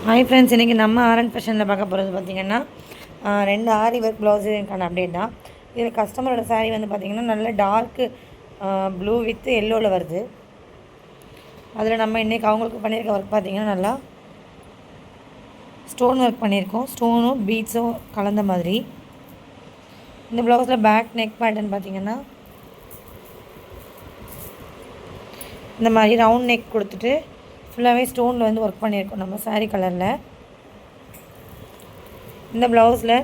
Hi friends, இன்றைக்கி நம்ம R N ஃபேஷனில் பார்க்க போகிறது பார்த்திங்கன்னா 2 ஆரி ஒர்க் ப்ளவுஸுக்கான அப்டேட் தான். இதில் கஸ்டமரோட சாரீ வந்து பார்த்திங்கன்னா நல்ல டார்க்கு ப்ளூ வித் எல்லோவில் வருது. அதில் நம்ம இன்றைக்கி அவங்களுக்கு பண்ணியிருக்க ஒர்க் பார்த்திங்கன்னா நல்லா ஸ்டோன் ஒர்க் பண்ணியிருக்கோம். ஸ்டோனும் பீட்ஸும் கலந்த மாதிரி. இந்த ப்ளவுஸில் பேக் நெக் பேட்டர்ன் பார்த்திங்கன்னா இந்த மாதிரி ரவுண்ட் நெக் கொடுத்துட்டு ஃபுல்லாகவே ஸ்டோனில் வந்து ஒர்க் பண்ணியிருக்கோம் நம்ம சாரீ கலரில். இந்த ப்ளவுஸில்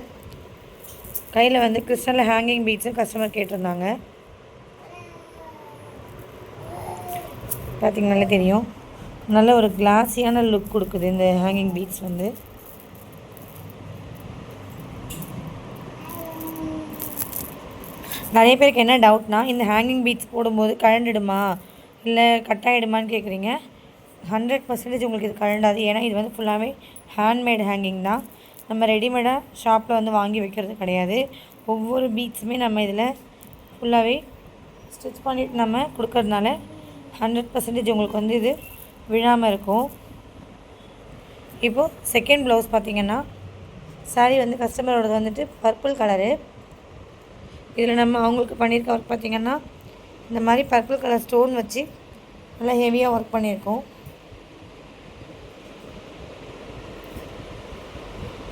கையில் வந்து கிறிஸ்டலில் ஹேங்கிங் பீட்ஸும் கஸ்டமர் கேட்டிருந்தாங்க. பார்த்திங்கனாலே தெரியும், நல்ல ஒரு கிளாஸியான லுக் கொடுக்குது இந்த ஹேங்கிங் பீட்ஸ் வந்து. நிறைய பேருக்கு என்ன டவுட்னா, இந்த ஹேங்கிங் பீட்ஸ் போடும்போது கழண்டுடுமா இல்லை கட் ஆகிடுமான்னு கேட்குறீங்க. 100% உங்களுக்கு இது கழண்டாது. ஏன்னா இது வந்து ஃபுல்லாகவே ஹேண்ட்மேட் ஹேங்கிங் தான். நம்ம ரெடிமேடாக ஷாப்பில் வந்து வாங்கி வைக்கிறது கிடையாது. ஒவ்வொரு பீட்ஸுமே நம்ம இதில் ஃபுல்லாகவே ஸ்டிச் பண்ணிவிட்டு நம்ம கொடுக்கறதுனால 100% உங்களுக்கு வந்து இது விழாமல் இருக்கும். இப்போது செகண்ட் ப்ளவுஸ் பார்த்திங்கன்னா, சாரீ வந்து கஸ்டமரோடது வந்துட்டு பர்பிள் கலரு. இதில் நம்ம அவங்களுக்கு பண்ணியிருக்க ஒர்க் பார்த்திங்கன்னா இந்த மாதிரி பர்பிள் கலர் ஸ்டோன் வச்சு நல்லா ஹெவியாக ஒர்க் பண்ணியிருக்கோம்.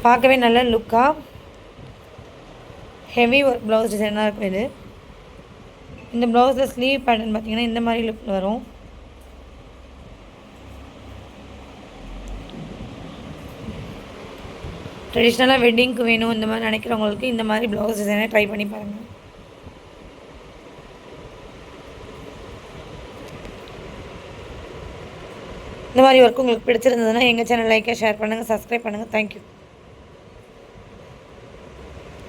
பார்க்கவே நல்ல லுக்காக ஹெவி ஒர்க் ப்ளவுஸ் டிசைனாக இருக்கும் இது. இந்த ப்ளவுஸில் ஸ்லீவ் பேட்டர்ன் பார்த்திங்கன்னா இந்த மாதிரி லுக்கில் வரும். ட்ரெடிஷ்னலாக வெட்டிங்க்கு வேணும் இந்த மாதிரி நினைக்கிறவங்களுக்கு இந்த மாதிரி ப்ளவுஸ் டிசைனை ட்ரை பண்ணி பாருங்கள். இந்த மாதிரி ஒர்க் உங்களுக்கு பிடிச்சிருந்ததுன்னா எங்கள் சேனல் லைக்காக ஷேர் பண்ணுங்கள், சப்ஸ்கிரைப் பண்ணுங்கள். தேங்க்யூ.